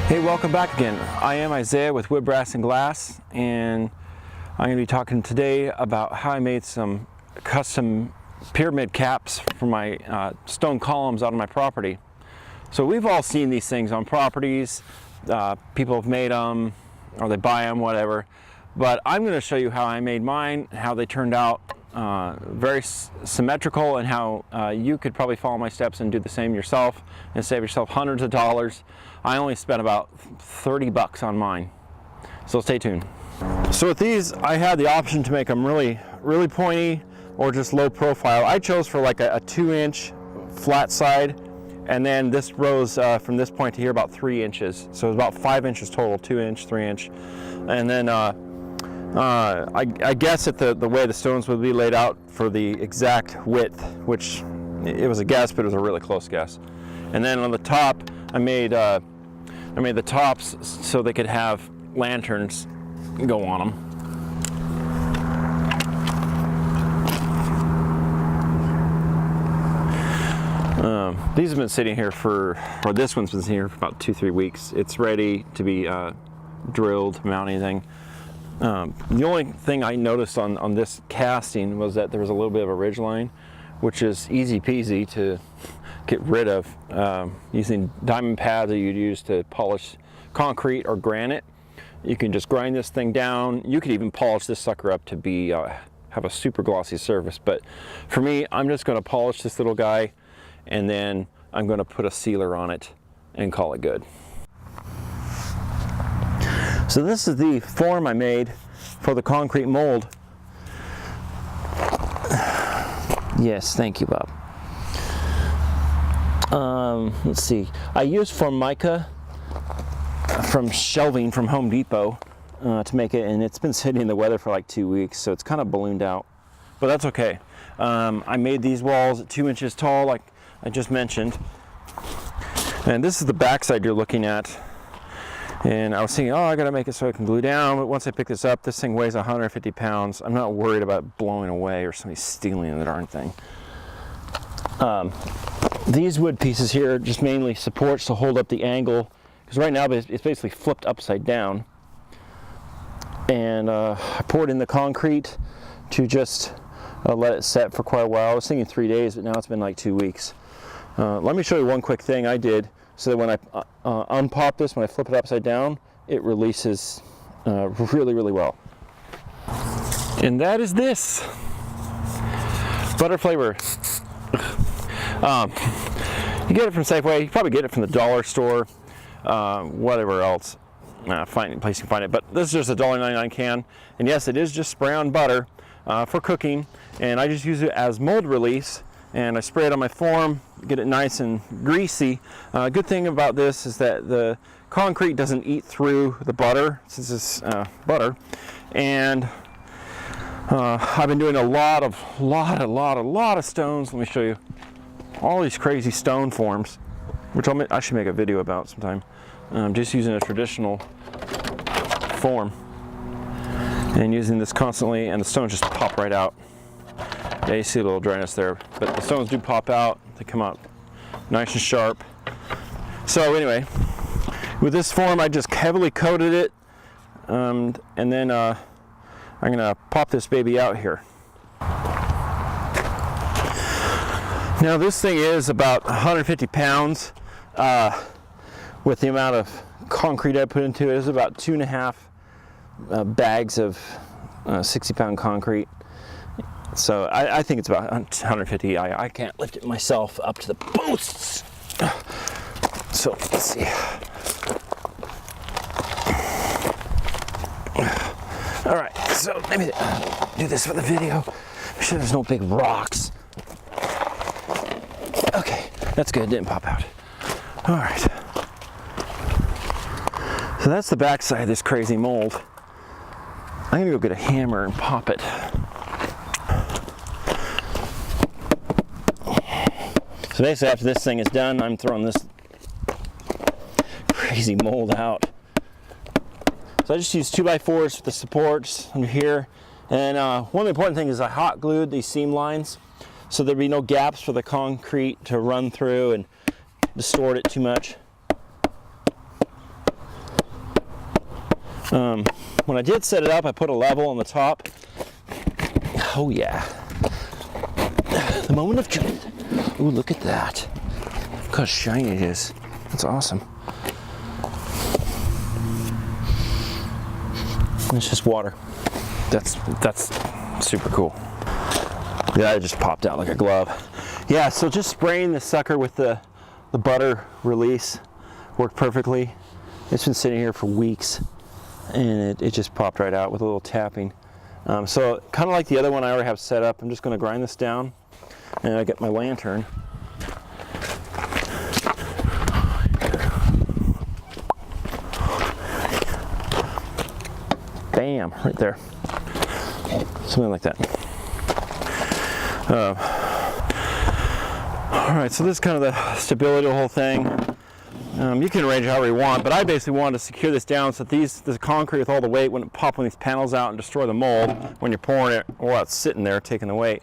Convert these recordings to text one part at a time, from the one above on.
Hey, welcome back again. I am Isaiah with Wood, Brass, and Glass, and I'm going to be talking today about how I made some custom pyramid caps for my stone columns out on my property. So we've all seen these things on properties. People have made them, or they buy them, whatever. But I'm going to show you how I made mine, how they turned out very symmetrical, and how you could probably follow my steps and do the same yourself and save yourself hundreds of dollars. I only spent about 30 bucks on mine, so stay tuned. So with these, I had the option to make them really pointy or just low profile. I chose for like a 2-inch flat side, and then this rose from this point to here about 3 inches. So it was about 5 inches total, 2-inch, 3-inch. And then I guess that the way the stones would be laid out for the exact width, which it was a guess, but it was a really close guess. And then on the top, I made the tops so they could have lanterns go on them. These have been sitting here or this one's been sitting here for about 2-3 weeks. It's ready to be drilled, mount anything. The only thing I noticed on this casting was that there was a little bit of a ridge line, which is easy peasy to get rid of using diamond pads that you'd use to polish concrete or granite. You can just grind this thing down. You could even polish this sucker up to be have a super glossy surface, but for me, I'm just going to polish this little guy, and then I'm going to put a sealer on it and call it good. So this is the form I made for the concrete mold. Yes, thank you, Bob. Let's see. I used Formica from shelving from Home Depot to make it, and it's been sitting in the weather for like 2 weeks, so it's kind of ballooned out, but that's okay. I made these walls at 2 inches tall, like I just mentioned, and this is the backside you're looking at. And I was thinking, oh, I gotta make it so I can glue down, but once I pick this up, this thing weighs 150 pounds. I'm not worried about blowing away or somebody stealing the darn thing. These wood pieces here just mainly supports to hold up the angle, because right now it's basically flipped upside down. And I poured in the concrete to just let it set for quite a while. I was thinking 3 days, but now it's been like 2 weeks. Let me show you one quick thing I did, so that when I unpop this, when I flip it upside down, it releases really well. And that is this butter flavor. You get it from Safeway. You probably get it from the dollar store, whatever else. Find place you can find it. But this is just a $1.99 can, and yes, it is just spray on butter for cooking. And I just use it as mold release, and I spray it on my form, get it nice and greasy. Good thing about this is that the concrete doesn't eat through the butter, since it's butter. And I've been doing a lot of stones. Let me show you all these crazy stone forms, which I should make a video about sometime. Just using a traditional form and using this constantly, and the stones just pop right out. Yeah, you see a little dryness there, but the stones do pop out. They come out nice and sharp. So anyway, with this form, I just heavily coated it, and then I'm gonna pop this baby out here. Now this thing is about 150 pounds. With the amount of concrete I put into it, it's about 2.5 bags of 60-pound concrete. So I think it's about 150. I can't lift it myself up to the posts. So let's see. All right, so let me do this for the video. Make sure there's no big rocks. Okay, that's good, it didn't pop out. All right. So that's the back side of this crazy mold. I'm gonna go get a hammer and pop it. So basically after this thing is done, I'm throwing this crazy mold out. So I just used 2x4s for the supports under here. And one of the important things is I hot glued these seam lines so there'd be no gaps for the concrete to run through and distort it too much. When I did set it up, I put a level on the top. Oh yeah. The moment of truth. Ooh, look at that. Look how shiny it is. That's awesome. It's just water. That's super cool. Yeah, it just popped out like a glove. Yeah, so just spraying the sucker with the butter release worked perfectly. It's been sitting here for weeks, and it just popped right out with a little tapping. So kind of like the other one I already have set up, I'm just going to grind this down, and I get my lantern. Bam, right there. Something like that. All right, so this is kind of the stability of the whole thing. You can arrange it however you want, but I basically wanted to secure this down so that this concrete with all the weight wouldn't pop one of these panels out and destroy the mold when you're pouring it while it's sitting there taking the weight.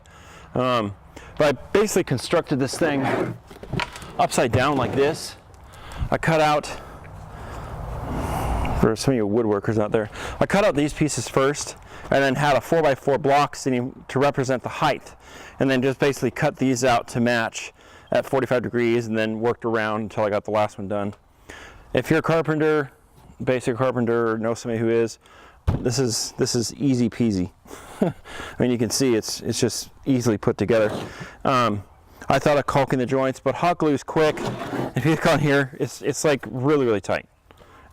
But I basically constructed this thing upside down like this. I cut out, for some of you woodworkers out there, I cut out these pieces first and then had a 4x4 block sitting to represent the height, and then just basically cut these out to match at 45 degrees and then worked around until I got the last one done. If you're a carpenter, basic carpenter, or know somebody who is, this is easy peasy. I mean, you can see it's just easily put together. I thought of caulking the joints, but hot glue is quick. If you look on here, it's like really tight.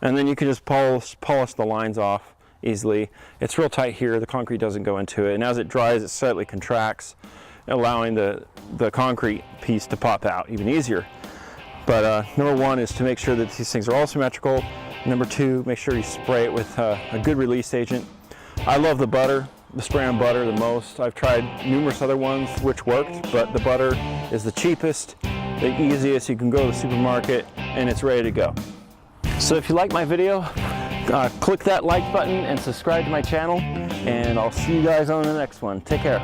And then you can just polish the lines off easily. It's real tight here, the concrete doesn't go into it, and as it dries it slightly contracts, allowing the concrete piece to pop out even easier. But number one is to make sure that these things are all symmetrical. Number two, make sure you spray it with a good release agent. I love the butter, the spray on butter the most. I've tried numerous other ones which worked, but the butter is the cheapest, the easiest. You can go to the supermarket and it's ready to go. So if you like my video, click that like button and subscribe to my channel, and I'll see you guys on the next one. Take care.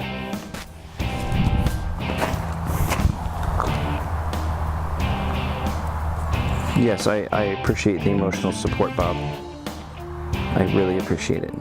Yes, I appreciate the emotional support, Bob. I really appreciate it.